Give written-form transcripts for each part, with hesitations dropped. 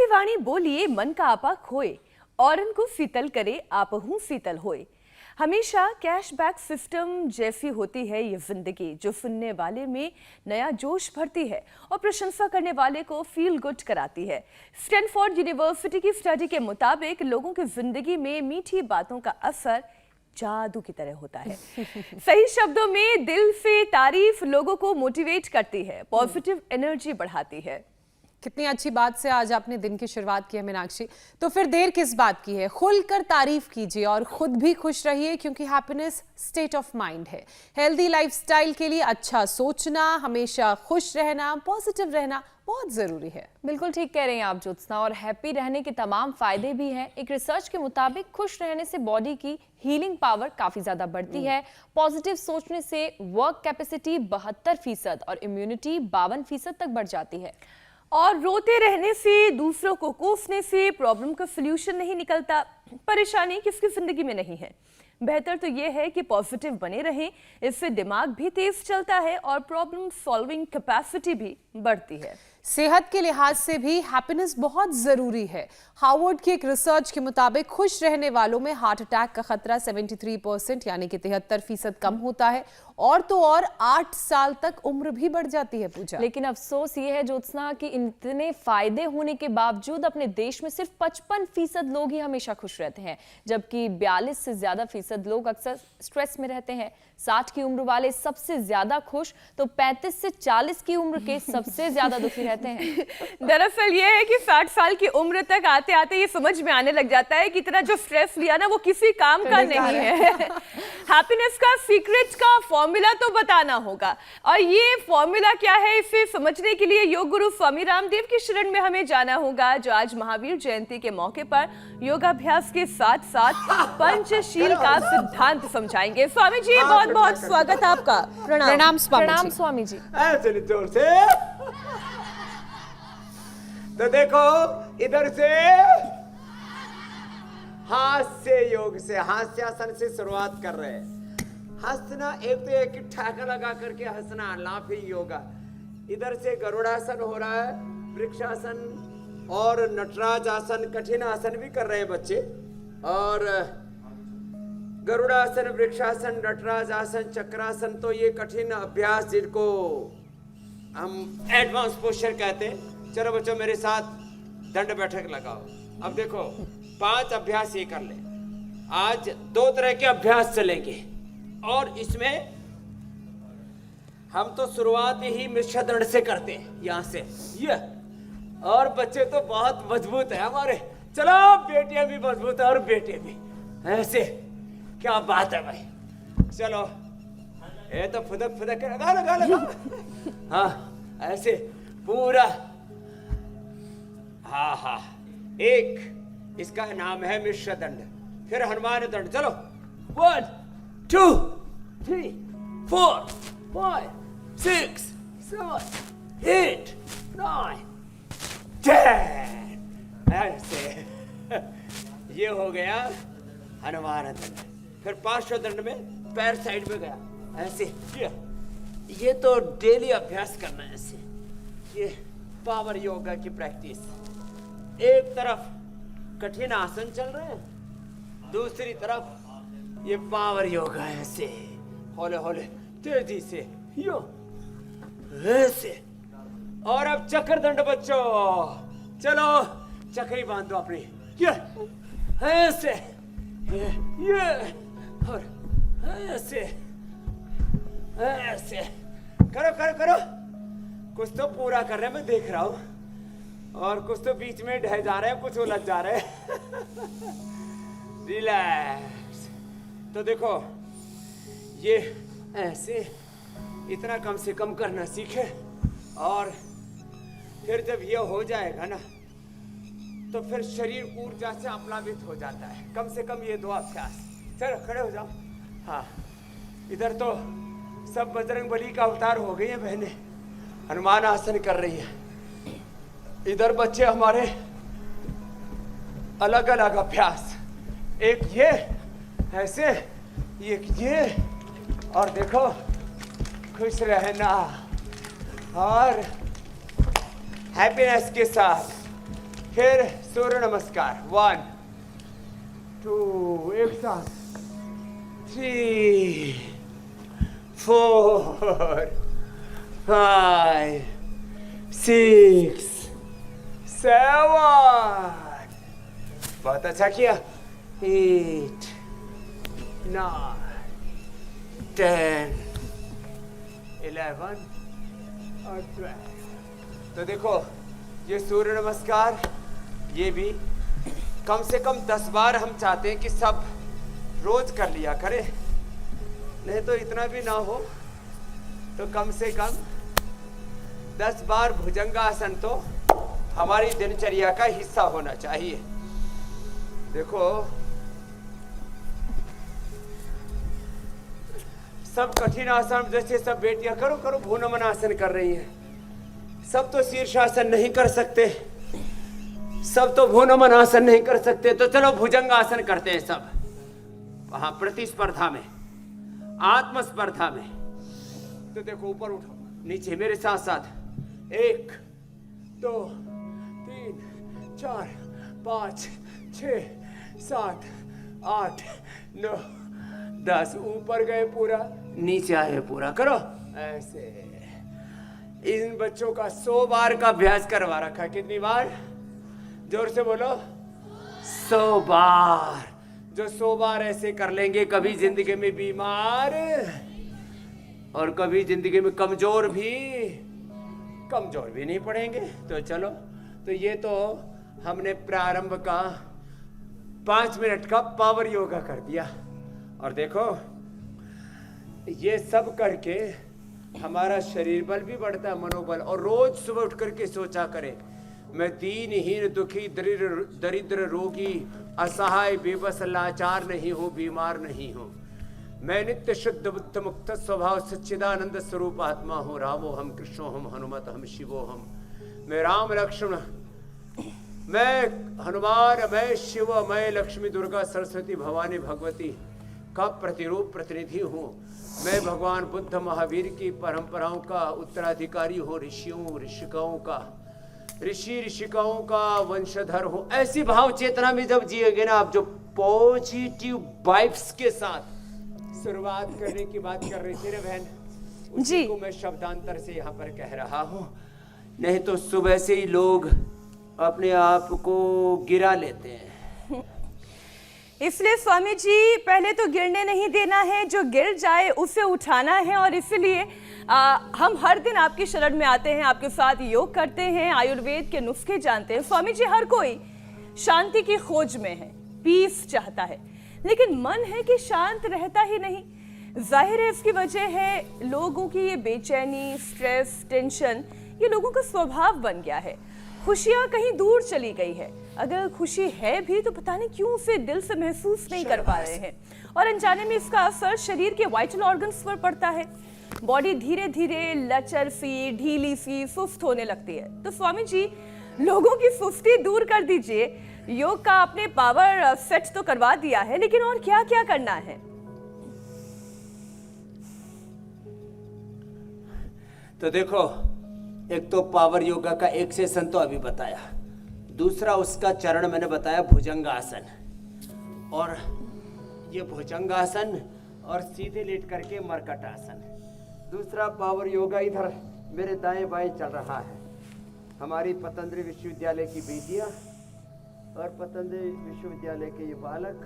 ऐसी वाणी बोलिए मन का आपा खोए, औरन को शीतल करे आपहू शीतल होए। हमेशा कैशबैक सिस्टम जैसी होती है ये जिंदगी, जो सुनने वाले में नया जोश भरती है और प्रशंसा करने वाले को फील गुड कराती है। स्टैनफोर्ड यूनिवर्सिटी की स्टडी के मुताबिक लोगों की जिंदगी में मीठी बातों का असर जादू की तरह होता है। सही शब्दों में दिल से तारीफ लोगों को मोटिवेट करती है, पॉजिटिव एनर्जी बढ़ाती है। कितनी अच्छी बात से आज आपने दिन की शुरुआत की है मीनाक्षी। तो फिर देर किस बात की है, खुलकर तारीफ कीजिए और खुद भी खुश रहिए, क्योंकि हैप्पीनेस स्टेट ऑफ माइंड है। हेल्दी लाइफस्टाइल के लिए अच्छा सोचना, हमेशा खुश रहना, पॉजिटिव रहना बहुत जरूरी है। बिल्कुल ठीक कह रहे हैं आप ज्योत्सना, और हैप्पी रहने के तमाम फायदे भी हैं। एक रिसर्च के मुताबिक खुश रहने से बॉडी की हीलिंग पावर काफी ज्यादा बढ़ती है। पॉजिटिव सोचने से वर्क कैपेसिटी 72% और इम्यूनिटी 52% तक बढ़ जाती है। और रोते रहने से, दूसरों को कोसने से प्रॉब्लम का सलूशन नहीं निकलता। परेशानी किसकी जिंदगी में नहीं है। बेहतर तो यह है कि पॉजिटिव बने रहें, इससे दिमाग भी तेज चलता है और प्रॉब्लम सॉल्विंग कैपेसिटी भी बढ़ती है। सेहत के लिहाज से भी हैप्पीनेस बहुत जरूरी है। हार्वर्ड की एक रिसर्च के मुताबिक खुश रहने वालों में हार्ट अटैक का खतरा 73% यानी कि 73% कम होता है, और तो और 8 साल तक उम्र भी बढ़ जाती है। पूजा, लेकिन अफसोस ये है ज्योत्सना कि इतने फायदे होने के बावजूद अपने देश में सिर्फ 55% लोग ही हमेशा खुश रहते हैं, जबकि 42 से ज्यादा फीसद लोग अक्सर स्ट्रेस में रहते हैं। 60 की उम्र वाले सबसे ज्यादा खुश, तो 35 से 40 की उम्र के सबसे ज्यादा दुखी रहते हैं। दरअसल ये है कि 60 साल की उम्र तक आते आते ये समझ में आने लग जाता है कि इतना जो स्ट्रेस लिया ना वो किसी काम का नहीं है। हैप्पीनेस का सीक्रेट का फॉर्मूला तो बताना होगा, और ये फॉर्मूला क्या है इसे समझने के लिए योग गुरु स्वामी रामदेव की शरण में हमें जाना होगा, जो आज महावीर जयंती के मौके पर योगाभ्यास के साथ साथ पंचशील का सिद्धांत समझाएंगे। स्वामी जी बहुत बहुत स्वागत आपका। प्रणाम स्वामी जी। चलिए जोर से। तो देखो इधर से हास्य योग से, हास्यासन से शुरुआत कर रहे हैं। हंसना, एक तो एक ठहाका लगा करके हंसना, लाफिंग योगा। इधर से गरुड़ासन हो रहा है, वृक्षासन और नटराज आसन, कठिन आसन भी कर रहे हैं बच्चे। और गरुड़ासन, वृक्षासन, नटराज आसन, चक्रासन, तो ये कठिन अभ्यास जिनको हम एडवांस पोस्चर कहते हैं। चलो बच्चों मेरे साथ दंड बैठक लगाओ। अब देखो 5 अभ्यास ये कर ले। आज 2 तरह के अभ्यास चलेंगे, और इसमें हम तो शुरुआत ही मिश्र दंड से करते हैं, यहां से ये। और बच्चे तो बहुत मजबूत है हमारे। चलो बेटियां भी मजबूत है और बेटे भी। ऐसे क्या बात है भाई। चलो ये तो फुदक फुदक के लगा। हाँ ऐसे पूरा। हाँ, एक इसका नाम है मिश्र दंड। फिर हनुमान दंड। चलो 1 2 3 4 5 6 7 8 9 10। ऐसे ये हो गया हनुमान दंड। फिर पार्श्व दंड में पैर साइड में गया, ऐसे। ये तो डेली अभ्यास करना है ऐसे। ये पावर योगा की प्रैक्टिस। एक तरफ कठिन आसन चल रहे हैं, दूसरी तरफ ये पावर योगा है ऐसे। हौले हौले तेजी से यो ऐसे। और अब चक्र दंड बच्चों। चलो चक्री बांध दो अपनी, ये ऐसे, ये और ऐसे ऐसे। करो करो करो। कुछ तो पूरा कर रहे हैं, मैं देख रहा हूं, और कुछ तो बीच में ढह जा रहे हैं, कुछ उलझ जा रहे हैं। रिलैक्स। तो देखो ये ऐसे इतना कम से कम करना सीखे, और फिर जब ये हो जाएगा ना तो फिर शरीर ऊर्जा से आप्लावित हो जाता है। कम से कम ये 2 अभ्यास। चलो खड़े हो जाओ। हाँ, इधर तो सब बजरंगबली का अवतार हो गई है बहने, हनुमान आसन कर रही है। इधर बच्चे हमारे अलग अलग अभ्यास। एक ये ऐसे, एक ये, और देखो खुश रहना और हैप्पीनेस के साथ फिर सूर्य नमस्कार 1 2 एक साथ 3 4 5 6 7 बहुत अच्छा किया 8 9 10 11 और 12 तो देखो ये सूर्य नमस्कार ये भी कम से कम 10 बार हम चाहते हैं कि सब रोज कर लिया करें, नहीं तो इतना भी ना हो तो कम से कम 10 बार भुजंगासन तो हमारी दिनचर्या का हिस्सा होना चाहिए। देखो सब कठिन आसन जैसे सब बेटियां करो करो भूनमन आसन कर रही हैं, सब तो शीर्षासन नहीं कर सकते, सब तो भूनमन आसन नहीं कर सकते, तो चलो भुजंग आसन करते हैं सब वहां प्रतिस्पर्धा में आत्मस्पर्धा में। तो देखो ऊपर उठो नीचे मेरे साथ साथ 1 2 3 4 5 6 7 8 9 10 ऊपर गए पूरा नीचे आए पूरा करो ऐसे। इन बच्चों का 100 बार का अभ्यास करवा रखा, कितनी बार जोर से बोलो 100 बार। जो 100 बार ऐसे कर लेंगे कभी जिंदगी में बीमार और कभी जिंदगी में कमजोर भी नहीं पड़ेंगे। तो चलो तो ये तो हमने प्रारंभ का 5 मिनट का पावर योगा कर दिया और देखो ये सब करके हमारा शरीर बल भी बढ़ता है, मनोबल। और रोज सुबह उठ करके सोचा करें मैं दीनहीन दुखी दरिद्र रोगी असहाय बेबस लाचार नहीं हूँ, बीमार नहीं हूँ। मैं नित्य शुद्ध बुद्ध मुक्त स्वभाव सच्चिदानंद स्वरूप आत्मा हूँ। रामो हम कृष्णो हम हनुमत हम शिवो हम। मैं राम लक्ष्मण मैं हनुमान मैं शिव मैं लक्ष्मी दुर्गा सरस्वती भवानी भगवती का प्रतिरूप प्रतिनिधि हूँ। मैं भगवान बुद्ध महावीर की परंपराओं का उत्तराधिकारी हूँ, ऋषिकाओं का वंशधर हूँ। ऐसी भाव चेतना में जब जिएगे ना आप, जो पॉजिटिव वाइब्स के साथ शुरुआत करने की बात कर रही थी ना बहन, उसी को मैं शब्दांतर से यहाँ पर कह रहा हूँ। नहीं तो सुबह से ही लोग अपने आप को गिरा लेते हैं। इसलिए स्वामी जी पहले तो गिरने नहीं देना है, जो गिर जाए उसे उठाना है। और इसलिए हम हर दिन आपकी शरण में आते हैं, आपके साथ योग करते हैं, आयुर्वेद के नुस्खे जानते हैं। स्वामी जी हर कोई शांति की खोज में है, पीस चाहता है, लेकिन मन है कि शांत रहता ही नहीं। जाहिर है इसकी वजह है लोगों की ये बेचैनी, स्ट्रेस, टेंशन, ये लोगों का स्वभाव बन गया है। खुशियां कहीं दूर चली गई है, अगर खुशी है भी तो पता नहीं क्यों उसे दिल से महसूस नहीं कर पा रहे हैं, और अनजाने में इसका असर शरीर के वाइटल ऑर्गन्स पर पड़ता है। बॉडी धीरे धीरे लचर सी, ढीली सी, सुस्त होने लगती है। तो स्वामी जी लोगों की सुस्ती दूर कर दीजिए। योग का आपने पावर सेट तो करवा दिया है, लेकिन और क्या क्या करना है? तो देखो एक तो पावर योगा का एक सेशन तो अभी बताया, दूसरा उसका चरण मैंने बताया भुजंगासन। और ये भुजंगासन और सीधे लेट करके मरकटासन। दूसरा पावर योगा इधर मेरे दाएं बाएं चल रहा है। हमारी पतंजलि विश्वविद्यालय की बेटियां और पतंजलि विश्वविद्यालय के ये बालक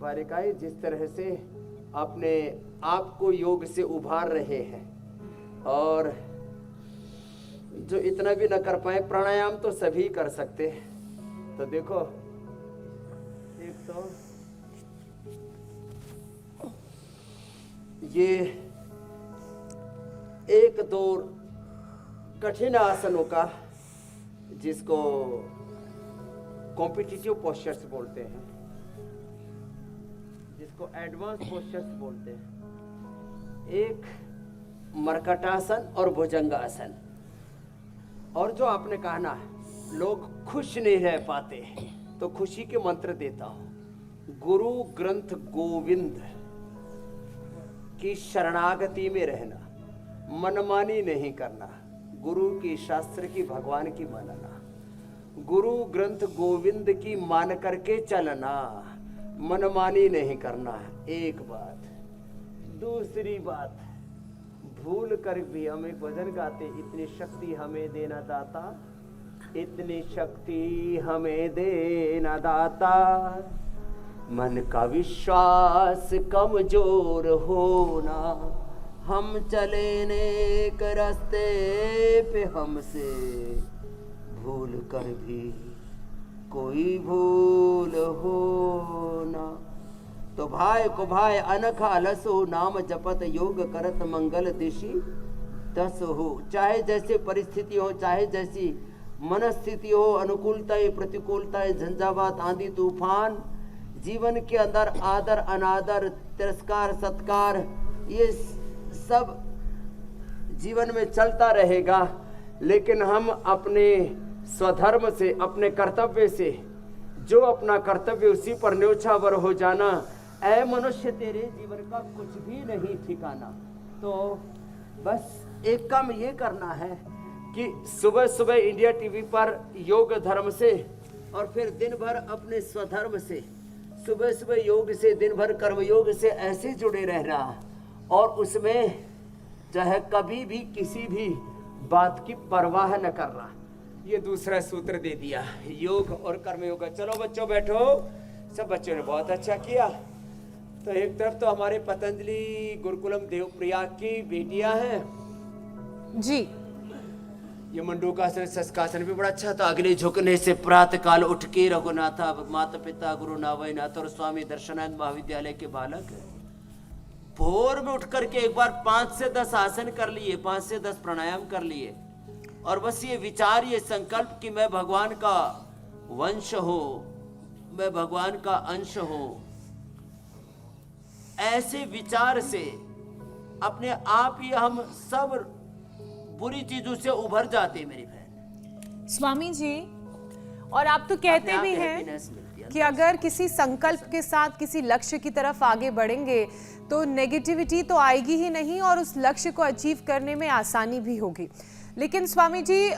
बालिकाएं जिस तरह से अपने आप को योग से उभार रहे हैं, और जो इतना भी न कर पाए, प्राणायाम तो सभी कर सकते हैं। तो देखो एक तो ये 1-2 कठिन आसनों का, जिसको कॉम्पिटिटिव पोस्चर्स बोलते हैं, जिसको एडवांस पोस्चर्स बोलते हैं। एक मरकटासन और भुजंगासन। और जो आपने कहा ना लोग खुश नहीं रह पाते, तो खुशी के मंत्र देता हूं। गुरु ग्रंथ गोविंद की शरणागति में रहना, मनमानी नहीं करना, गुरु की शास्त्र की भगवान की मानना, गुरु ग्रंथ गोविंद की मान करके चलना, मनमानी नहीं करना है, एक बात। दूसरी बात, भूल कर भी हम एक भजन गाते, इतनी शक्ति हमें देना दाता, इतनी शक्ति हमें देना दाता, मन का विश्वास कमजोर होना, हम चले नेक रास्ते पे हमसे भूल कर भी कोई भूल होना। तो भाई को भाई अनख अलस हो, नाम जपत योग करत मंगल दिशि दस हो। चाहे जैसे परिस्थिति हो, चाहे जैसी मनस्थिति हो, अनुकूलताएं प्रतिकूलताएं, झंझावात आंधी तूफान, जीवन के अंदर आदर अनादर तिरस्कार सत्कार, ये सब जीवन में चलता रहेगा। लेकिन हम अपने स्वधर्म से, अपने कर्तव्य से, जो अपना कर्तव्य उसी पर न्योछावर हो जाना। ऐ मनुष्य तेरे जीवन का कुछ भी नहीं ठिकाना। तो बस एक काम ये करना है कि सुबह सुबह इंडिया टीवी पर योग धर्म से, और फिर दिन भर अपने स्वधर्म से, सुबह सुबह योग से, दिन भर कर्मयोग से ऐसे जुड़े रहना, और उसमें चाहे कभी भी किसी भी बात की परवाह न करना। ये दूसरा सूत्र दे दिया, योग और कर्मयोग। चलो बच्चों बैठो, सब बच्चों ने बहुत अच्छा किया। तो एक तरफ तो हमारे पतंजलि गुरुकुलम देवप्रयाग की बेटियां हैं जी, ये मंडूकासन शस्कासन भी बड़ा अच्छा था। अग्नि झुकने से प्रातः काल उठ के रघुनाथा माता पिता गुरु नावयनाथ और स्वामी दर्शनानंद महाविद्यालय के बालक भोर में उठ करके एक बार 5 से 10 आसन कर लिए, 5 से 10 प्राणायाम कर लिए, और बस ये विचार, ये संकल्प कि मैं भगवान का वंश हूं, मैं भगवान का अंश हूं। ऐसे विचार से अपने आप ही हम सब बुरी चीजों से उभर जाते मेरी बहन। स्वामी जी, और आप तो कहते भी हैं कि अगर किसी संकल्प के साथ किसी लक्ष्य की तरफ आगे बढ़ेंगे तो नेगेटिविटी तो आएगी ही नहीं, और उस लक्ष्य को अचीव करने में आसानी भी होगी। लेकिन स्वामी जी,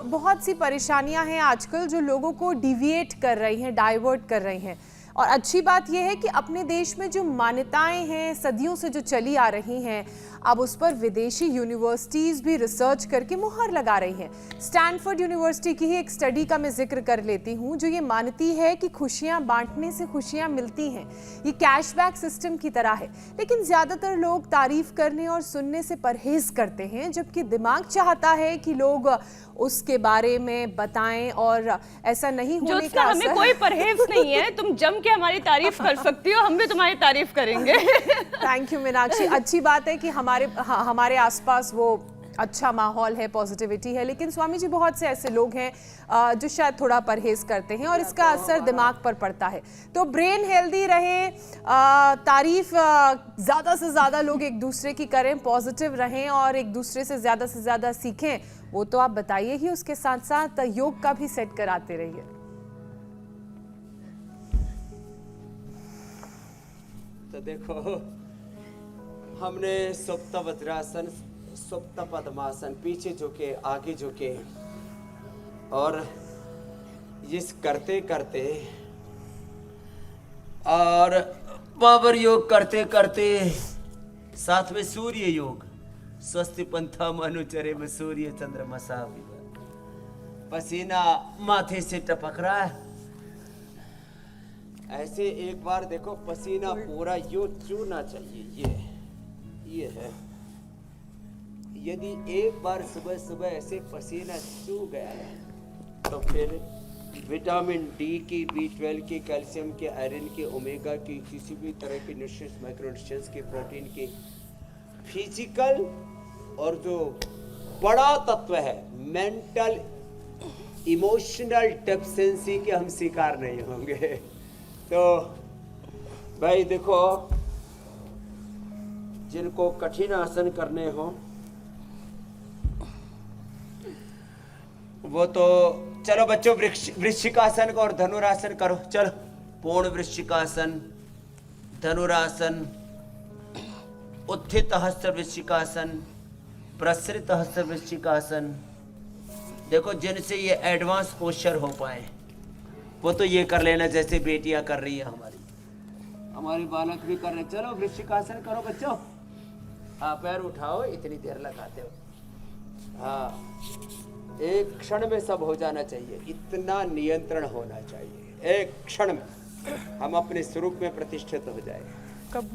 बहुत सी परेशानियां हैं आजकल जो लोगों को डिविएट कर रही हैं, डाइवर्ट कर रही हैं। और अच्छी बात यह है कि अपने देश में जो मान्यताएं हैं सदियों से जो चली आ रही हैं, अब उस पर विदेशी यूनिवर्सिटीज़ भी रिसर्च करके मुहर लगा रही हैं। स्टैनफोर्ड यूनिवर्सिटी की ही एक स्टडी का मैं जिक्र कर लेती हूँ, जो ये मानती है कि खुशियाँ बांटने से खुशियाँ मिलती हैं। ये कैशबैक सिस्टम की तरह है। लेकिन ज़्यादातर लोग तारीफ करने और सुनने से परहेज करते हैं, जबकि दिमाग चाहता है कि लोग उसके बारे में बताएं, और ऐसा नहीं होने का हमें असर। कोई परहेज नहीं है, तुम जम के हमारी तारीफ कर सकती हो, हम भी तुम्हारी तारीफ करेंगे। Thank you Meenakshi. अच्छी बात है कि हमारे आसपास वो अच्छा माहौल है, पॉजिटिविटी है। लेकिन स्वामी जी, बहुत से ऐसे लोग हैं जो शायद थोड़ा परहेज करते हैं, और इसका असर दिमाग पर पड़ता है। तो ब्रेन हेल्दी रहे, तारीफ ज़्यादा से ज़्यादा लोग एक दूसरे की करें, पॉजिटिव रहें और एक दूसरे से ज़्यादा सीखें, वो तो आप बताइए ही। उसके साथ साथ योग का भी सेट कराते रहिए। तो देखो, हमने सुप्त वज्रासन, सुप्त पद्मासन, पीछे झुके आगे झुके, और इस करते करते और पावर योग करते करते साथ में सूर्य योग, स्वस्ति पंथा मनुचरे में सूर्य चंद्रमसा विवर, पसीना माथे से टपक रहा है। ऐसे एक बार देखो, पसीना पूरा यूं चूना चाहिए, ये है। यदि एक बार सुबह सुबह ऐसे पसीना चू गया है, तो फिर विटामिन डी की, B12 की, कैल्शियम के, आयरन के, ओमेगा की, किसी भी तरह के न्यूट्रिएंट्स, माइक्रो न्यूट्रिएंट्स के, प्रोटीन के, फिजिकल, और जो बड़ा तत्व है मेंटल इमोशनल डेफिशिएंसी के हम शिकार नहीं होंगे। तो भाई देखो, जिनको कठिन आसन करने हो वो तो चलो बच्चों, वृश्चिकासन और धनुरासन करो। चलो, पूर्ण वृश्चिकासन, धनुरासन, उत्थित हस्त वृश्चिकासन, प्रसृत हस्त वृश्चिकासन, देखो जिनसे ये एडवांस पोस्चर हो पाए वो तो ये कर लेना जैसे बेटियां कर रही है हमारी बालक भी कर रहे। चलो वृश्चिकासन करो बच्चों। हाँ पैर उठाओ, इतनी देर लगाते हो। हाँ एक क्षण में सब हो जाना चाहिए, इतना नियंत्रण होना चाहिए। एक क्षण में हम अपने स्वरूप में प्रतिष्ठित हो जाए,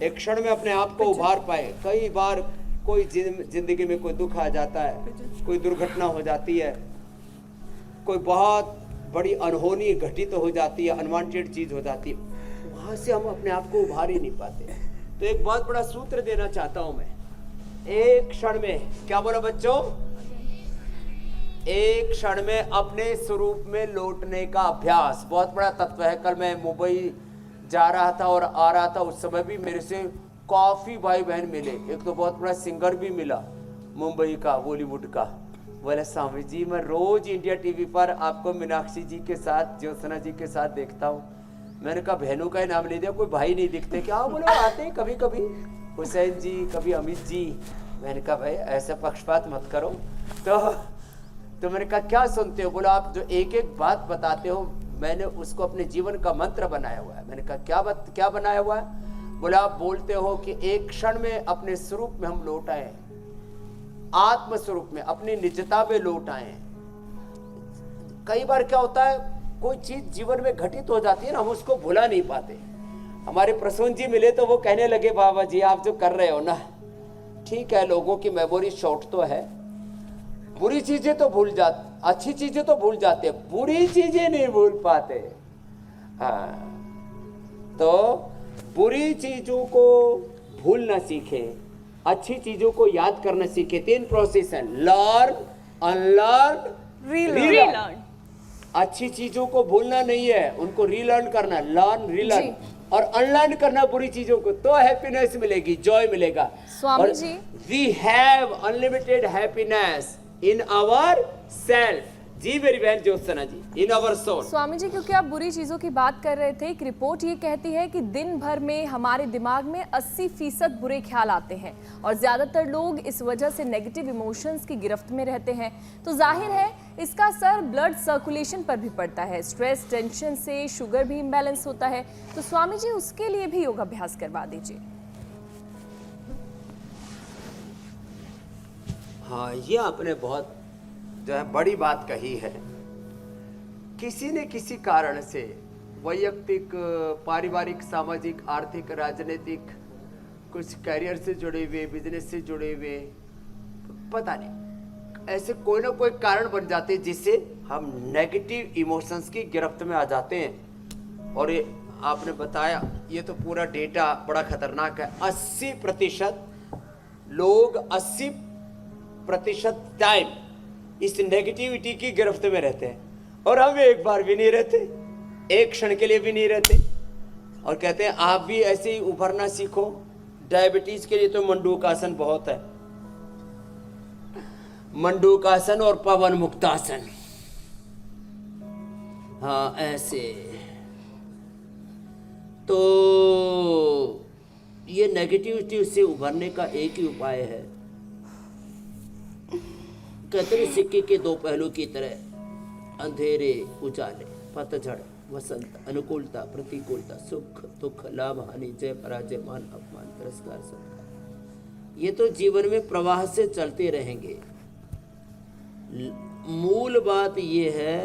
एक क्षण में अपने आप को उभार पाए। कई बार कोई जिंदगी में कोई दुख आ जाता है, कोई दुर्घटना हो जाती है, कोई बहुत बड़ी अनहोनी घटित हो जाती है, अनवांटेड चीज हो जाती है, वहां से हम अपने आप को उभार ही नहीं पाते। तो एक बहुत बड़ा सूत्र देना चाहता हूं मैं, एक क्षण में, क्या बोला बच्चों, एक क्षण में अपने स्वरूप में लौटने का अभ्यास बहुत बड़ा तत्व है। कल मैं मुंबई जा रहा था और आ रहा था, उस समय भी मेरे से काफी भाई बहन मिले। एक तो बहुत बड़ा सिंगर भी मिला मुंबई का, बॉलीवुड का। बोले स्वामी जी मैं रोज इंडिया टीवी पर आपको मीनाक्षी जी के साथ, ज्योत्सना जी के साथ देखता हूँ। मैंने कहा बहनों का ही नाम ले दिया, कोई भाई नहीं दिखते क्या? बोले आते हैं कभी कभी, हुसैन जी, कभी अमित जी। मैंने कहा भाई ऐसा पक्षपात मत करो। तो मैंने कहा क्या सुनते हो? बोला आप जो एक एक बात बताते हो मैंने उसको अपने जीवन का मंत्र बनाया हुआ है। मैंने कहा क्या बनाया हुआ है? बोला आप बोलते हो कि एक क्षण में अपने स्वरूप में हम लौट आए, आत्म स्वरूप में, अपनी निजता में लौट आए। कई बार क्या होता है, कोई चीज जीवन में घटित हो जाती है ना, हम उसको भुला नहीं पाते। हमारे प्रसून जी मिले तो वो कहने लगे बाबा जी आप जो कर रहे हो ना, ठीक है लोगों की मेमोरी शॉर्ट तो है, बुरी चीजें तो भूल जाते, अच्छी चीजें तो भूल जाते, बुरी चीजें नहीं भूल पाते। हाँ तो बुरी चीजों को भूलना सीखे, अच्छी चीजों को याद करना सीखे। 3 प्रोसेस है, लर्न, अनलर्न, रीलर्न। अच्छी चीजों को भूलना नहीं है, उनको रीलर्न करना, लर्न, रीलर्न, और अनलर्न करना बुरी चीजों को, तो हैप्पीनेस मिलेगी, जॉय मिलेगा। Swami ji, we have unlimited happiness in our self. जी मेरी बहन Jyotsna ji, in our soul. Swami ji क्योंकि आप बुरी चीजों की बात कर रहे थे, एक रिपोर्ट ये कहती है कि दिन भर में हमारे दिमाग में 80% बुरे ख्याल आते हैं और ज्यादातर लोग इस वजह से नेगेटिव इमोशंस की गिरफ्त में रहते हैं। तो जाहिर है इसका असर ब्लड सर्कुलेशन पर भी पड़ता है। स्ट्रेस, टेंशन से शुगर भी इम्बैलेंस होता है। तो स्वामी जी उसके लिए भी योगाभ्यास करवा दीजिए। हाँ ये आपने बहुत जो है बड़ी बात कही है। किसी न किसी कारण से वैयक्तिक, पारिवारिक, सामाजिक, आर्थिक, राजनीतिक, कुछ कैरियर से जुड़े हुए, बिजनेस से जुड़े हुए, पता नहीं ऐसे कोई ना कोई कारण बन जाते हैं जिससे हम नेगेटिव इमोशंस की गिरफ्त में आ जाते हैं। और ये आपने बताया, ये तो पूरा डेटा बड़ा खतरनाक है। 80% लोग 80% टाइम इस नेगेटिविटी की गिरफ्त में रहते हैं और हम एक बार भी नहीं रहते, एक क्षण के लिए भी नहीं रहते। और कहते हैं आप भी ऐसे ही उभरना सीखो। डायबिटीज के लिए तो मंडूकासन बहुत है, मंडूकासन और पवन मुक्तासन। हाँ ऐसे। तो ये नेगेटिविटी से उभरने का एक ही उपाय है। कहते हैं सिक्के के 2 पहलू की तरह, अंधेरे, उजाले, पतझड़, वसंत, अनुकूलता, प्रतिकूलता, सुख दुख, लाभ हानि, जय पराजय, मान अपमान, तिरस्कार, सत्कार, ये तो जीवन में प्रवाह से चलते रहेंगे। मूल बात ये है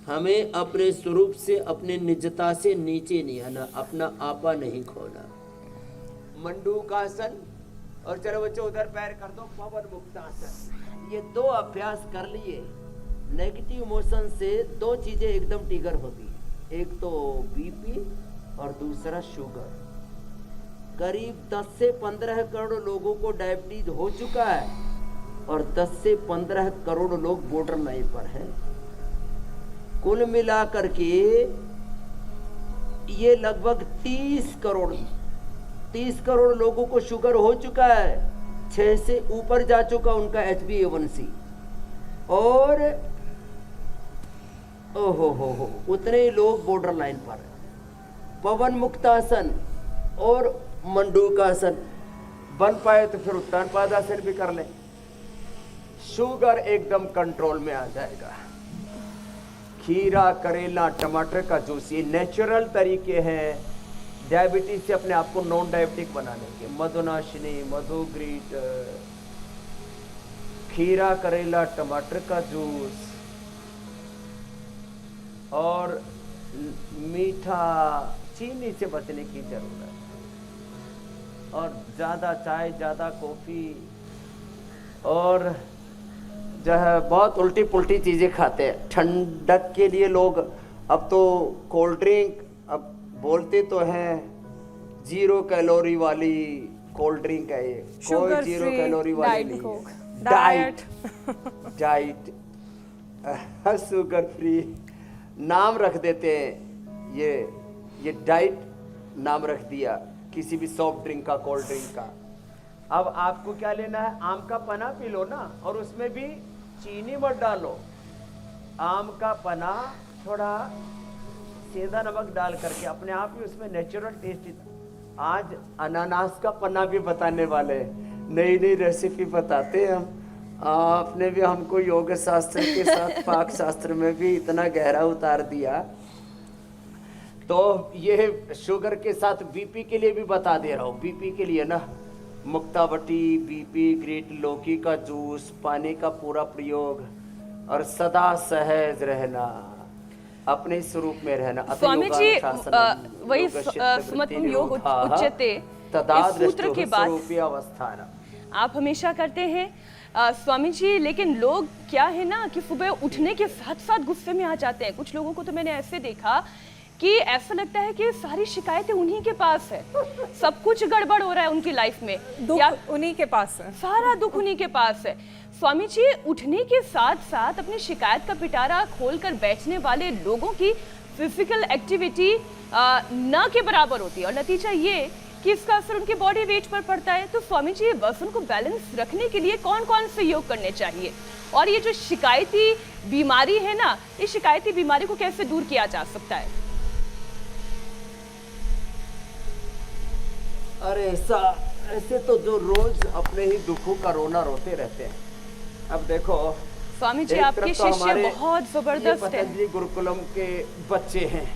हमें अपने स्वरूप से, अपने निजता से नीचे नहीं आना, अपना आपा नहीं खोना। मंडूकासन, और चलो बच्चों उधर पैर कर दो, पवन मुक्तासन। ये 2 अभ्यास कर लिए, नेगेटिव इमोशन से 2 चीजें एकदम ट्रिगर होती है, एक तो बीपी और दूसरा शुगर। करीब 10 से 15 करोड़ लोगों को डायबिटीज हो चुका है और 10 से 15 करोड़ लोग बॉर्डर लाइन पर हैं। कुल मिलाकर के ये लगभग 30 करोड़ लोगों को शुगर हो चुका है, 6 से ऊपर जा चुका उनका HbA1c, और हो उतने ही लोग बॉर्डर लाइन पर। पवन मुक्तासन और मंडूकासन बन पाए तो फिर उत्तान पादासन भी कर लें। शुगर एकदम कंट्रोल में आ जाएगा। खीरा, करेला, टमाटर का जूस, ये नेचुरल तरीके हैं डायबिटीज से अपने आप को नॉन डायबिटिक बनाने के। मधुनाशिनी, मधुग्रीट, खीरा, करेला, टमाटर का जूस और मीठा, चीनी से बचने की जरूरत, और ज़्यादा चाय, ज़्यादा कॉफ़ी, और जो है बहुत उल्टी पुल्टी चीज़ें खाते हैं। ठंडक के लिए लोग अब तो कोल्ड ड्रिंक, अब बोलते तो हैं 0 कैलोरी वाली कोल्ड ड्रिंक है ये, कोई 0 कैलोरी वाली नहीं है। डाइट शुगर फ्री नाम रख देते हैं, ये डाइट नाम रख दिया किसी भी सॉफ्ट ड्रिंक का, कोल्ड ड्रिंक का। अब आपको क्या लेना है, आम का पना पी लो ना, और उसमें भी चीनी मत डालो। आम का पना थोड़ा सेंधा नमक डाल करके अपने आप ही उसमें नेचुरल टेस्ट। आज अनानास का पन्ना भी बताने वाले हैं, नई नई रेसिपी बताते हैं हम। आपने भी हमको योग शास्त्र के साथ पाक शास्त्र में भी इतना गहरा उतार दिया। तो ये शुगर के साथ बीपी के लिए भी बता दे रहा हूँ। बीपी के लिए ना मुक्तावटी, बीपी ग्रेट, लौकी का जूस, पानी का पूरा प्रयोग और सदा सहज रहना, अपने स्वरूप में रहना। स्वामी जी वही सुमतम योग उच्यते इस सूत्र के बाद अवस्थान आप हमेशा करते हैं स्वामी जी, लेकिन लोग क्या है ना कि सुबह उठने के साथ साथ गुस्से में आ जाते हैं। कुछ लोगों को तो मैंने ऐसे देखा कि ऐसा लगता है कि सारी शिकायतें उन्हीं के पास है, सब कुछ गड़बड़ हो रहा है उनकी लाइफ में, दुख उन्हीं के पास है, सारा दुख उन्हीं के पास है। स्वामी जी, उठने के साथ साथ अपनी शिकायत का पिटारा खोलकर बैठने वाले लोगों की फिजिकल एक्टिविटी न के बराबर होती है, और नतीजा ये कि इसका असर उनके बॉडी वेट पर पड़ता है। तो स्वामी जी, वजन को बैलेंस रखने के लिए कौन कौन से योग करने चाहिए, और ये जो शिकायती बीमारी है ना, इस शिकायती बीमारी को कैसे दूर किया जा सकता है? अरे ऐसे तो जो रोज अपने ही दुखों का रोना रोते रहते हैं। अब देखो स्वामी जी, आपके तो शिष्य बहुत जबरदस्त है, पतंजलि गुरुकुलम के बच्चे हैं,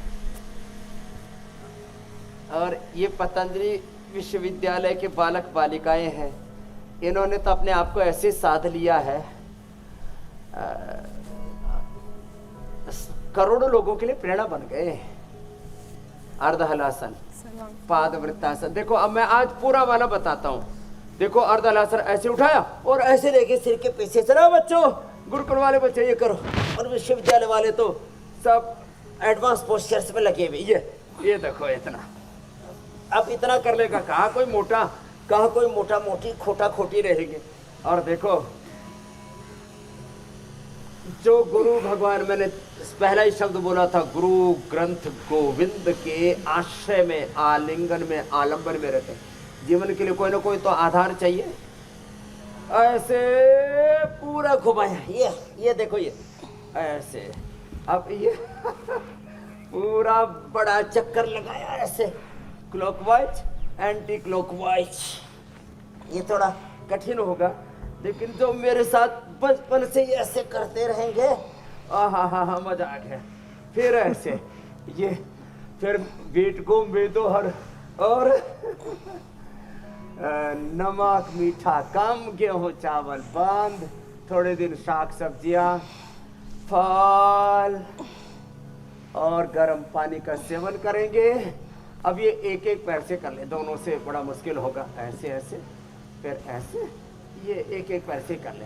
और ये पतंजलि विश्वविद्यालय के बालक बालिकाएं हैं। इन्होंने तो अपने आप को ऐसे साध लिया है, करोड़ों लोगों के लिए प्रेरणा बन गए। अर्धहलासन, पाद वृत्तासन, देखो अब मैं आज पूरा वाला बताता हूँ। देखो अर्धहलासन, ऐसे उठाया और ऐसे लेके सिर के पीछे चला। बच्चों, गुरुकुल वाले बच्चे ये करो, और विश्वविद्यालय वाले तो सब एडवांस पोस्चर्स में लगे हुए। ये देखो इतना, अब इतना कर लेगा, कहाँ कोई मोटा मोटी खोटा खोटी रहेगी। और देखो जो गुरु भगवान, मैंने पहला ही शब्द बोला था, गुरु ग्रंथ गोविंद के आश्रय में, आलिंगन में, आलंबन में रहते हैं। जीवन के लिए कोई ना कोई तो आधार चाहिए। ऐसे पूरा घुमाया, ये देखो, ये ऐसे, अब ये पूरा बड़ा चक्कर लगाया ऐसे, क्लॉकवाइज, एंटी क्लॉकवाइज। ये थोड़ा कठिन होगा, लेकिन जो मेरे साथ बचपन से ये ऐसे करते रहेंगे, हाँ मजा आ गया। फिर ऐसे ये, फिर बीट को बेदो और नमक मीठा कम, गेहूं चावल बंद, थोड़े दिन शाक सब्जियां, फल और गर्म पानी का सेवन करेंगे। अब ये एक एक पैर से कर ले, दोनों से बड़ा मुश्किल होगा। ऐसे ऐसे, फिर ऐसे, ये एक एक पैर से कर ले।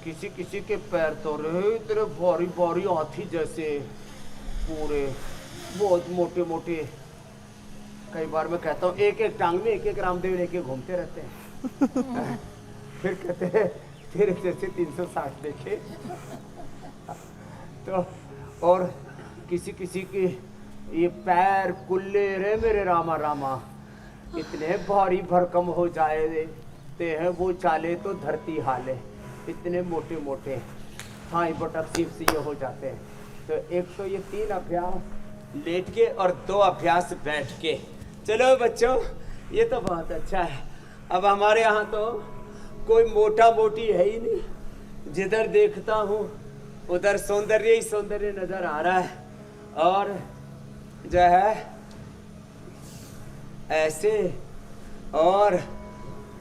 किसी किसी के पैर तो रहे इतने भारी भारी हाथी जैसे, पूरे बहुत मोटे मोटे। कई बार मैं कहता हूँ एक एक टांग में एक एक रामदेव लेके घूमते रहते हैं। फिर कहते हैं तेरे जैसे 360 देखे। तो और किसी किसी के ये पैर कुल्ले रे मेरे रामा रामा, इतने भारी भरकम हो जाते हैं वो चाले तो धरती हाले, इतने मोटे मोटे हाँ बटक सीप से ये हो जाते हैं। तो एक तो ये 3 अभ्यास लेट के और 2 अभ्यास बैठ के। चलो बच्चों, ये तो बहुत अच्छा है। अब हमारे यहाँ तो कोई मोटा मोटी है ही नहीं, जिधर देखता हूँ उधर सौंदर्य ही सौंदर्य नजर आ रहा है। और जो है ऐसे, और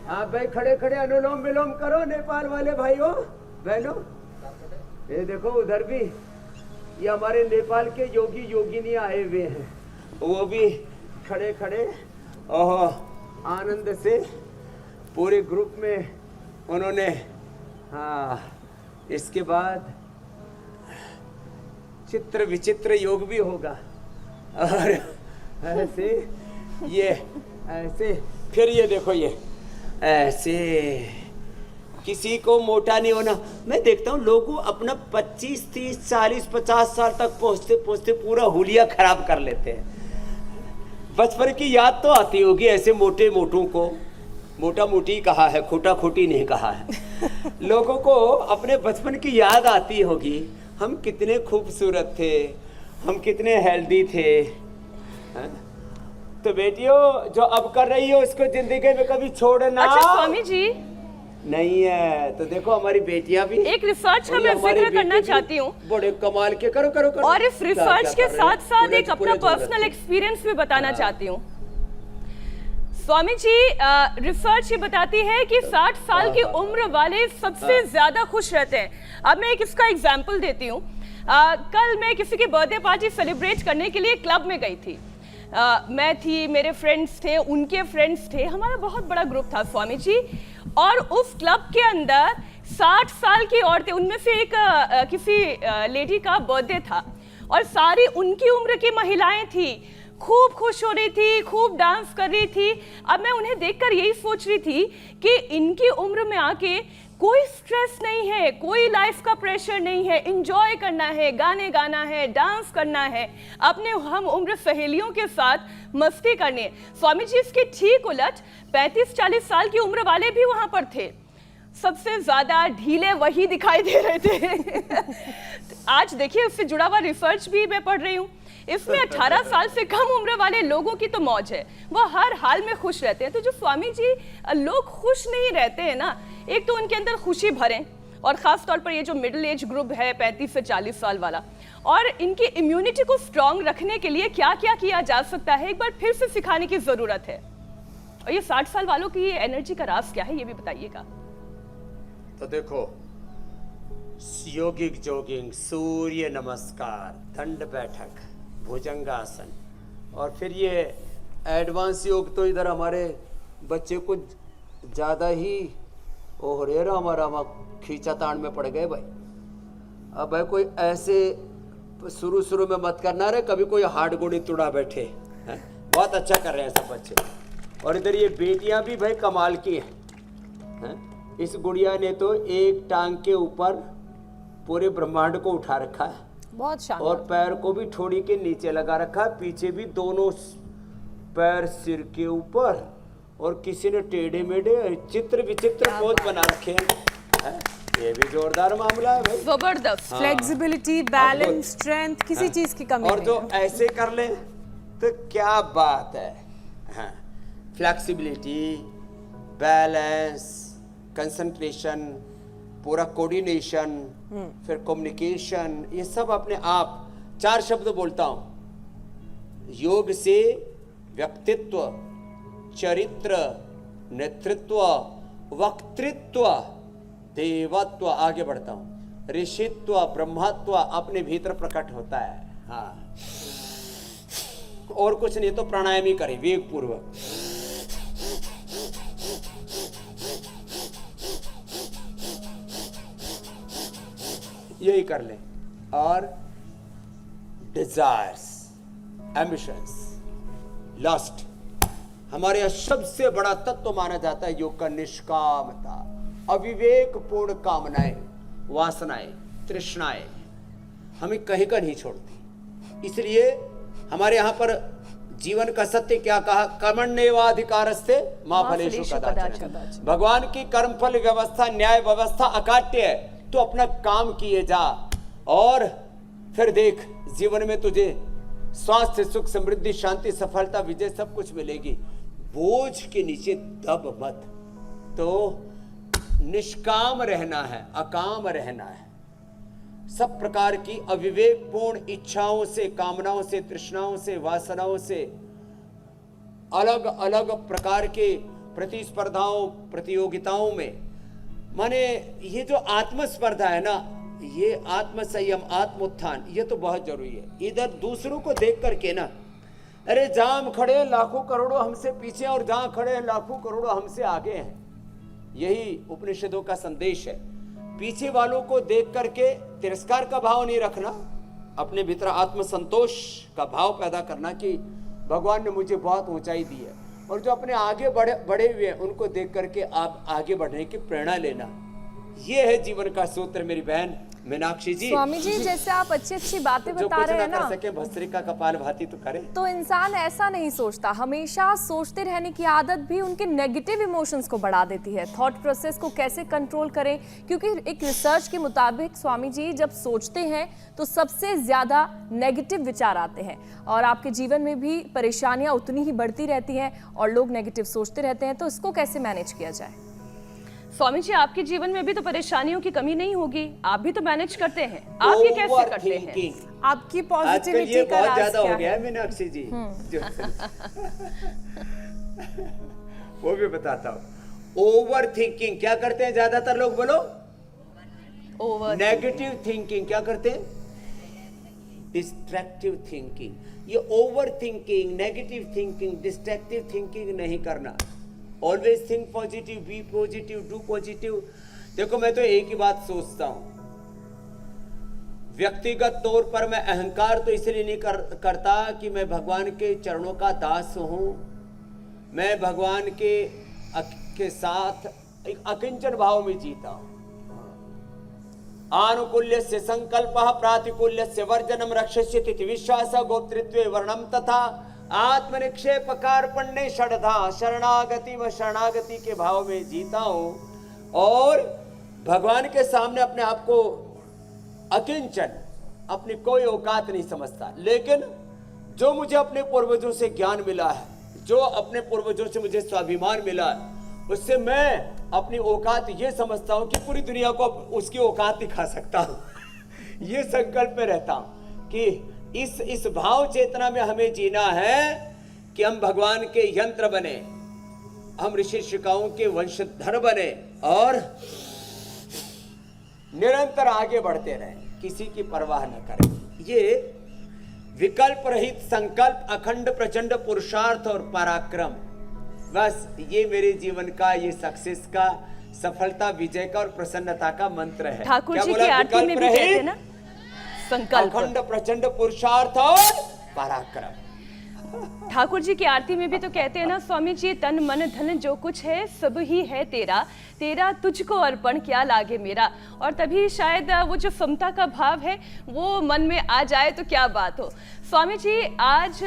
आप भाई खड़े खड़े अनुलोम विलोम करो नेपाल वाले भाइयों बहनों। ये देखो उधर भी ये हमारे नेपाल के योगी योगिनी आए हुए हैं, वो भी खड़े खड़े और आनंद से पूरे ग्रुप में उन्होंने। हाँ, इसके बाद चित्र विचित्र योग भी होगा। और ऐसे ये ऐसे, फिर ये देखो ये ऐसे, किसी को मोटा नहीं होना। मैं देखता हूँ लोगों अपना 25, 30, 40, 50 साल तक पहुँचते पहुँचते पूरा हुलिया खराब कर लेते हैं। बचपन की याद तो आती होगी ऐसे मोटे मोटों को। मोटा मोटी कहा है, खोटा खोटी नहीं कहा है। लोगों को अपने बचपन की याद आती होगी, हम कितने खूबसूरत थे, हम कितने हेल्दी थे। है? तो बेटियों जो अब कर रही हो इसको जिंदगी में कभी छोड़ना अच्छा स्वामी जी नहीं है। तो देखो हमारी बेटियां भी, एक रिसर्च का मैं जिक्र करना चाहती हूँ, बड़े कमाल के करो करो करो। और इस रिसर्च के साथ साथ एक अपना पूरे पर्सनल एक्सपीरियंस भी बताना चाहती हूँ। स्वामी जी, रिसर्च ये बताती है कि 60 साल की उम्र वाले सबसे ज्यादा खुश रहते हैं। अब मैं एक इसका एग्जांपल देती हूँ। कल मैं किसी की बर्थडे पार्टी सेलिब्रेट करने के लिए क्लब में गई थी। मैं थी, मेरे फ्रेंड्स थे, उनके फ्रेंड्स थे, हमारा बहुत बड़ा ग्रुप था स्वामी जी। और उस क्लब के अंदर 60 साल की औरतें, उनमें से एक किसी लेडी का बर्थडे था और सारी उनकी उम्र की महिलाएं थी, खूब खुश हो रही थी, खूब डांस कर रही थी। अब मैं उन्हें देखकर यही सोच रही थी कि इनकी उम्र में आके कोई स्ट्रेस नहीं है, कोई लाइफ का प्रेशर नहीं है, एंजॉय करना है, गाने गाना है, डांस करना है, अपने हम उम्र सहेलियों के साथ मस्ती करनी है। स्वामी जी इसके ठीक उलट 35-40 साल की उम्र वाले भी वहां पर थे। सबसे ज्यादा ढीले वही दिखाई दे रहे थे। आज देखिए उससे जुड़ा हुआ रिसर्च भी मैं पढ़ रही हूँ। इसमें 18 साल से कम उम्र वाले लोगों की तो मौज है, वो हर हाल में खुश रहते हैं। तो जो स्वामी जी लोग खुश नहीं रहते हैं ना, एक तो उनके अंदर खुशी भरें, और खास तौर पर ये जो मिडिल एज ग्रुप है 35 से 40 साल वाला, और इनकी इम्यूनिटी को स्ट्रांग रखने के लिए क्या क्या किया जा सकता है एक बार फिर से सिखाने की जरूरत है। और ये 60 साल वालों की एनर्जी का राज क्या है ये भी बताइएगा। तो देखो, योगिक जोगिंग, सूर्य नमस्कार, दंड बैठक, भुजंगासन, और फिर ये एडवांस योग तो इधर हमारे बच्चे को ज़्यादा ही ओह रे रामा रामा खींचा ताण में पड़ गए भाई। अब भाई कोई ऐसे शुरू में मत करना रे, कभी कोई हार्ड गोड़ी तुड़ा बैठे हैं। बहुत अच्छा कर रहे हैं सब बच्चे। और इधर ये बेटियां भी भाई कमाल की हैं। इस गुड़िया ने तो एक टांग के ऊपर पूरे ब्रह्मांड को उठा रखा है, बहुत शानदार। और पैर को भी ठोड़ी के नीचे लगा रखा है, पीछे भी दोनों पैर सिर के ऊपर, और किसी ने टेढ़े मेढ़े चित्र विचित्र पोज बना रखे हैं। ये भी जोरदार मामला है भाई, जबरदस्त। फ्लेक्सिबिलिटी, बैलेंस, स्ट्रेंथ, किसी चीज की कमी और नहीं जो है। ऐसे कर ले तो क्या बात है। हाँ, फ्लेक्सिबिलिटी, बैलेंस, कंसंट्रेशन, पूरा कोऑर्डिनेशन, फिर कम्युनिकेशन, ये सब अपने आप। 4 शब्द बोलता हूं। योग से व्यक्तित्व, चरित्र, नेतृत्व, वक्तृत्व, देवत्व, आगे बढ़ता हूं, ऋषित्व, ब्रह्मत्व अपने भीतर प्रकट होता है। हाँ, और कुछ नहीं तो प्राणायाम ही करें वेग पूर्वक। यही कर लें। और डिजायर्स, एम्बिशंस, लस्ट, हमारे यहाँ सबसे बड़ा तत्व माना जाता है योग का निष्कामता, अविवेकपूर्ण कामनाएं, वासनाएं, तृष्णाएं हमें कहीं का नहीं छोड़ती। इसलिए हमारे यहाँ पर जीवन का सत्य क्या कहा, कर्मण्येवाधिकारस्ते मा फलेषु कदाचन। भगवान की कर्मफल व्यवस्था, न्याय व्यवस्था अकाट्य है। तो अपना काम किए जा, और फिर देख जीवन में तुझे स्वास्थ्य, सुख, समृद्धि, शांति, सफलता, विजय सब कुछ मिलेगी। बोझ के नीचे दब मत। तो निष्काम रहना है, अकाम रहना है। सब प्रकार की अविवेकपूर्ण इच्छाओं से, कामनाओं से, तृष्णाओं से, वासनाओं से, अलग अलग प्रकार के प्रतिस्पर्धाओं, प्रतियोगिताओं में, माने ये जो आत्मस्पर्धा है ना, ये आत्म संयम, आत्म उत्थान, ये तो बहुत जरूरी है। इधर दूसरों को देख करके ना, अरे जहां हम खड़े हैं लाखों करोड़ों हमसे पीछे और जहां खड़े हैं लाखों करोड़ों हमसे आगे हैं, यही उपनिषदों का संदेश है। पीछे वालों को देख करके तिरस्कार का भाव नहीं रखना, अपने भीतर आत्मसंतोष का भाव पैदा करना कि भगवान ने मुझे बहुत ऊंचाई दी है, और जो अपने आगे बढ़े हुए हैं उनको देख करके आप आगे बढ़ने की प्रेरणा लेना। ये है जीवन का सूत्र मेरी बहन मीनाक्षी जी। स्वामी जी, जैसे आप अच्छी अच्छी बातें जो बता कुछ रहे ना हैं ना, कर सके भस्त्रिका कपाल भाती तो करे। तो इंसान ऐसा नहीं सोचता, हमेशा सोचते रहने की आदत भी उनके नेगेटिव इमोशंस को बढ़ा देती है। थॉट प्रोसेस को कैसे कंट्रोल करें, क्योंकि एक रिसर्च के मुताबिक स्वामी जी जब सोचते हैं तो सबसे ज्यादा नेगेटिव विचार आते हैं, और आपके जीवन में भी परेशानियां उतनी ही बढ़ती रहती हैं और लोग नेगेटिव सोचते रहते हैं। तो इसको कैसे मैनेज किया जाए? स्वामी जी, आपके जीवन में भी तो परेशानियों की कमी नहीं होगी, आप भी तो मैनेज करते हैं, आप ये कैसे करते हैं? आपकी आजकल पॉजिटिविटी ये का बहुत राज ज्यादा क्या हो गया है? है मीनाक्षी जी। वो भी बताता हूँ। ओवर थिंकिंग क्या करते हैं ज्यादातर लोग, बोलो? ओवर नेगेटिव थिंकिंग क्या करते हैं? Distractive thinking. ये over thinking, negative thinking, distractive thinking नहीं करना। Always think positive, be positive, do positive. देखो मैं तो एक ही बात सोचता हूं, व्यक्तिगत तौर पर मैं अहंकार तो इसलिए नहीं करता कि मैं भगवान के चरणों का दास हूं। मैं भगवान के साथ एक अकिंचन भाव में जीता हूं। आनुकूल्यस्य संकल्पः प्रातिकूल्यस्य वर्जनम रक्षस्यति विश्वास गोप्तृत्वे वर्णम तथा आत्मनिक्षेप कार्पण्य षडधा शरणागति व शरणागति के भाव में जीता हूं, और भगवान के सामने अपने आप को अकिंचन, अपनी कोई औकात नहीं समझता। लेकिन जो मुझे अपने पूर्वजों से ज्ञान मिला है, जो अपने पूर्वजों से मुझे स्वाभिमान मिला है, उससे मैं अपनी औकात ये समझता हूं कि पूरी दुनिया को उसकी औकात दिखा सकता हूं। ये संकल्प में रहता हूं कि इस भाव चेतना में हमें जीना है कि हम भगवान के यंत्र बने, हम ऋषि ऋषिकाओं के वंशधर बने और निरंतर आगे बढ़ते रहें, किसी की परवाह न करें। ये विकल्प रहित संकल्प, अखंड प्रचंड पुरुषार्थ और पराक्रम, बस ये मेरे जीवन का, ये सक्सेस का, सफलता, विजय का और प्रसन्नता का मंत्र है। ठाकुर जी की आरती में भी कहते हैं ना, संकल्प, अखंड प्रचंड पुरुषार्थ और पराक्रम। ठाकुर जी की आरती में भी तो कहते हैं ना स्वामी जी, तन मन धन जो कुछ है सब ही है तेरा, तेरा तुझको अर्पण क्या लागे मेरा। और तभी शायद वो जो समता का भाव है वो मन में आ जाए तो क्या बात हो। स्वामी जी, आज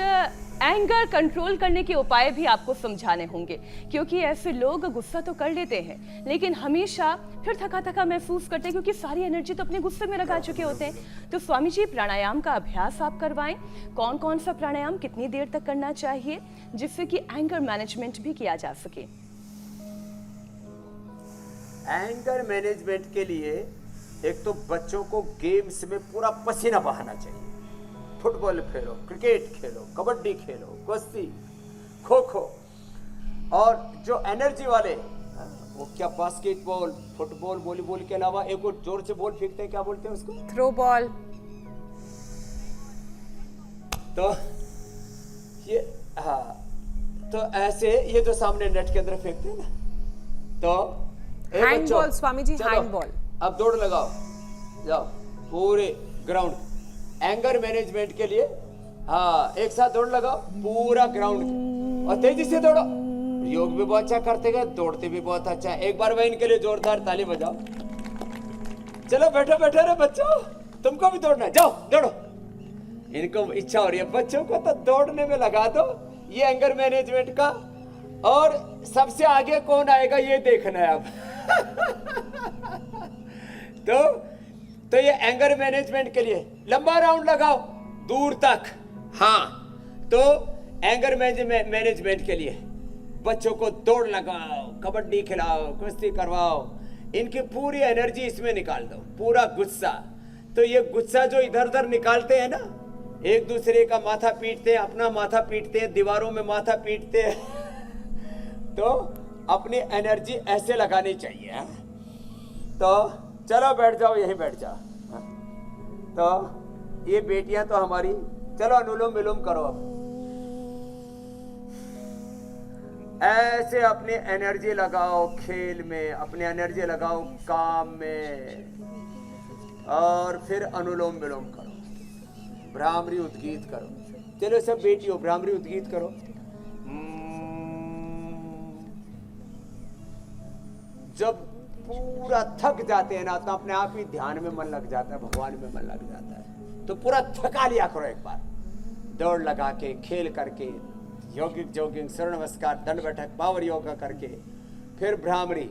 एंगर कंट्रोल करने के उपाय भी आपको समझाने होंगे, क्योंकि ऐसे लोग गुस्सा तो कर लेते हैं लेकिन हमेशा फिर थका थका महसूस करते हैं, क्योंकि सारी एनर्जी तो अपने गुस्से में लगा चुके होते हैं। तो स्वामी जी, प्राणायाम का अभ्यास आप करवाएं। कौन कौन सा प्राणायाम कितनी देर तक करना चाहिए जिससे कि एंगर मैनेजमेंट भी किया जा सके? एंगर मैनेजमेंट के लिए एक तो बच्चों को गेम्स में पूरा पसीना बहाना चाहिए। फुटबॉल खेलो, क्रिकेट खेलो, कबड्डी खेलो, कुश्ती, खो खो, और जो एनर्जी वाले वो क्या बास्केटबॉल, फुटबॉल, वॉलीबॉल के अलावा एक और जोर से बॉल फेंकते हैं, क्या बोलते हैं उसको? Throw ball. तो ये हाँ, तो ऐसे ये जो सामने नेट के अंदर फेंकते हैं ना, तो हैंडबॉल स्वामी जी, हैंडबॉल। अब दौड़ लगाओ, जाओ पूरे ग्राउंड। एंगर मैनेजमेंट के लिए हाँ, एक साथ दौड़ लगाओ पूरा ग्राउंड और तेजी से दौड़ो। योग भी बहुत अच्छा करते गए, दौड़ते भी बहुत अच्छा। एक बार वह इनके लिए जोरदार ताली बजाओ। चलो बैठो बैठो रे बच्चों, तुमको भी दौड़ना है, जाओ दौड़ो। इनको इच्छा हो रही है, बच्चों को तो दौड़ने में लगा दो। ये एंगर मैनेजमेंट का, और सबसे आगे कौन आएगा ये देखना है अब। तो ये एंगर मैनेजमेंट के लिए लंबा राउंड लगाओ दूर तक। हाँ, तो एंगर मैनेजमेंट के लिए बच्चों को दौड़ लगाओ, कबड्डी खिलाओ, कुश्ती करवाओ, इनकी पूरी एनर्जी इसमें निकाल दो, पूरा गुस्सा। तो ये गुस्सा जो इधर उधर निकालते हैं ना, एक दूसरे का माथा पीटते हैं, अपना माथा पीटते हैं, दीवारों में माथा पीटते हैं तो अपनी एनर्जी ऐसे लगानी चाहिए। हाँ? तो चलो बैठ जाओ, यहीं बैठ जाओ। हाँ? तो ये बेटियां तो हमारी, चलो अनुलोम विलोम करो। अब ऐसे अपनी एनर्जी लगाओ खेल में, अपनी एनर्जी लगाओ काम में, और फिर अनुलोम विलोम करो, भ्रामरी उद्गीत करो। चलो सब बेटियों भ्रामरी उद्गीत करो। जब पूरा थक जाते हैं ना तो अपने आप ही ध्यान में मन लग जाता है, भगवान में मन लग जाता है। तो पूरा थका लिया करो एक बार, दौड़ लगा के, खेल करके, योगिक जोगिंग, सूर्य नमस्कार, दंड बैठक, पावर योगा करके, फिर भ्रामरी।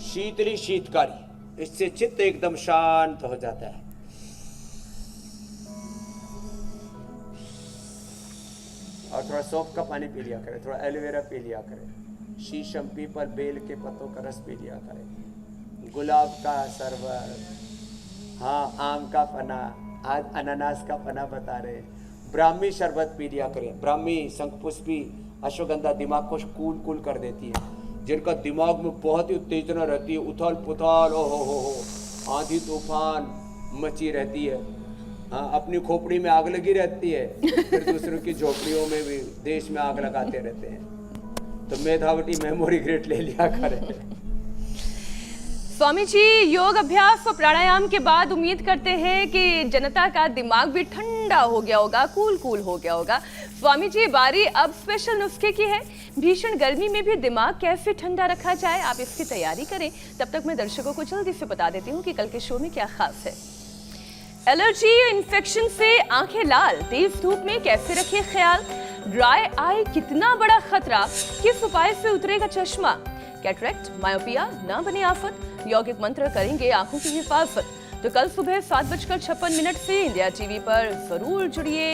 शीतली शीतकारी, इससे चित्त एकदम शांत हो जाता है। और थोड़ा सौंफ का पानी पी लिया करें, थोड़ा एलोवेरा पी लिया करें, शीशम, पीपल, बेल के पत्तों का रस पी लिया करें, गुलाब का शरबत, हाँ आम का पना, आज अनानास का पना बता रहे, ब्राह्मी शरबत पी लिया करें। ब्राह्मी, शंखपुष्पी, अश्वगंधा दिमाग को कूल कूल कर देती है। जिनका दिमाग में बहुत ही उत्तेजना रहती है, उथल पुथल, ओ हो, आंधी तूफान मची रहती है, हाँ अपनी खोपड़ी में आग लगी रहती है, फिर दूसरों की झोपड़ियों में भी देश में आग लगाते रहते हैं। तो मेधावटी मेमोरी ग्रेड ले लिया करें। स्वामी जी, योग अभ्यास और प्राणायाम के बाद उम्मीद करते हैं कि जनता का दिमाग भी ठंडा हो गया होगा, कूल कूल हो गया होगा। स्वामी जी, बारी अब स्पेशल नुस्खे की है। भीषण गर्मी में भी दिमाग कैसे ठंडा रखा जाए, आप इसकी तैयारी करें। तब तक मैं दर्शकों को जल्दी से बता देती हूँ कि कल के शो में क्या खास है। एलर्जी इन्फेक्शन से आंखें लाल, तेज धूप में कैसे रखें ख्याल, ड्राई आई कितना बड़ा खतरा, किस उपाय से उतरेगा चश्मा, कैटरेक्ट, मायोपिया ना बने आफत, यौगिक मंत्र करेंगे आंखों की हिफाजत। तो कल सुबह 7:56 से इंडिया टीवी पर जरूर जुड़िए।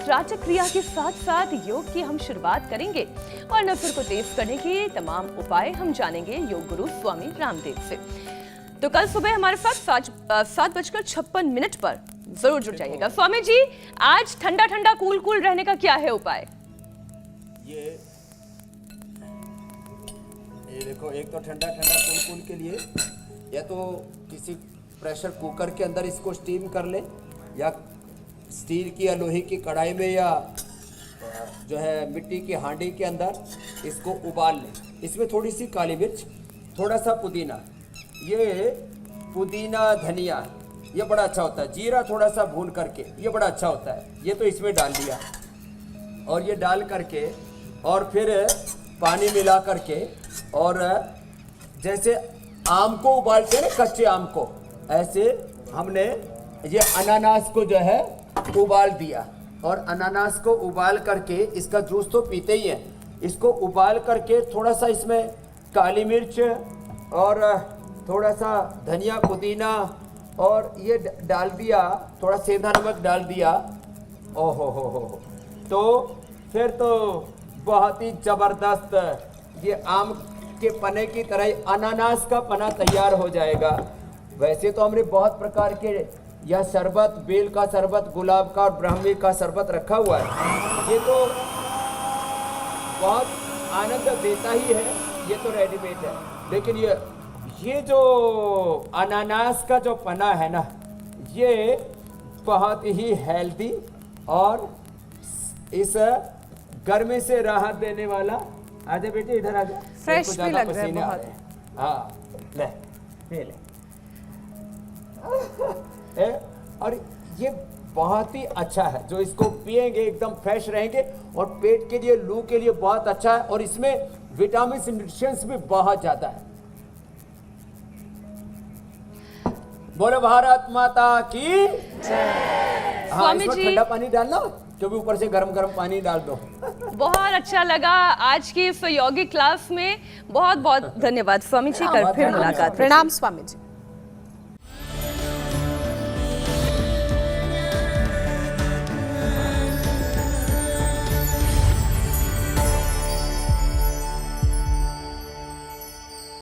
राचक क्रिया के साथ साथ योग की हम शुरुआत करेंगे और नफर को तेज करने के तमाम उपाय हम जानेंगे योग गुरु स्वामी रामदेव से। तो कल सुबह हमारे साथ 7:56 पर जरूर जुड़ जाइएगा। स्वामी जी, आज ठंडा ठंडा कूल कूल रहने का क्या है उपाय? ये देखो, एक तो ठंडा ठंडा कूल कूल के लिए या तो किसी प्रेशर कुकर के अंदर इसको स्टीम कर ले, या स्टील की या लोहे की कढ़ाई में, या जो है मिट्टी की हांडी के अंदर इसको उबाल ले। इसमें थोड़ी सी काली मिर्च, थोड़ा सा पुदीना, ये पुदीना धनिया ये बड़ा अच्छा होता है, जीरा थोड़ा सा भून करके ये बड़ा अच्छा होता है, ये तो इसमें डाल दिया। और ये डाल करके और फिर पानी मिला करके, और जैसे आम को उबालते हैं ना, कच्चे आम को, ऐसे हमने ये अनानास को जो है उबाल दिया। और अनानास को उबाल करके, इसका जूस तो पीते ही हैं, इसको उबाल करके थोड़ा सा इसमें काली मिर्च और थोड़ा सा धनिया पुदीना और ये डाल दिया, थोड़ा सेंधा नमक डाल दिया। ओहो हो, तो फिर तो बहुत ही ज़बरदस्त ये आम के पने की तरह ही अनानास का पना तैयार हो जाएगा। वैसे तो हमने बहुत प्रकार के यह शरबत, बेल का शरबत, गुलाब का और ब्राह्मी का शरबत रखा हुआ है, ये तो बहुत आनंद देता ही है, ये तो रेडीमेड है। लेकिन ये जो अनानास का जो पना है ना, ये बहुत ही हेल्दी और इस गर्मी से राहत देने वाला। आजा बेटे इधर आजा, फ्रेश भी लग रहा है बहुत। हाँ ले ले और ये बहुत ही अच्छा है, जो इसको पिएंगे एकदम फ्रेश रहेंगे और पेट के लिए, लू के लिए बहुत अच्छा है। और इसमें विटामिन न्यूट्रिएंट्स भी बहुत ज्यादा है। बोलो भारत माता की जय। हाँ, स्वामी इसमें जी, ठंडा पानी डालना, क्योंकि ऊपर से गरम गरम पानी डाल दो। बहुत अच्छा लगा आज की इस योगिक क्लास में। बहुत बहुत धन्यवाद स्वामी जी, कर फिर मुलाकात। प्रणाम स्वामी जी।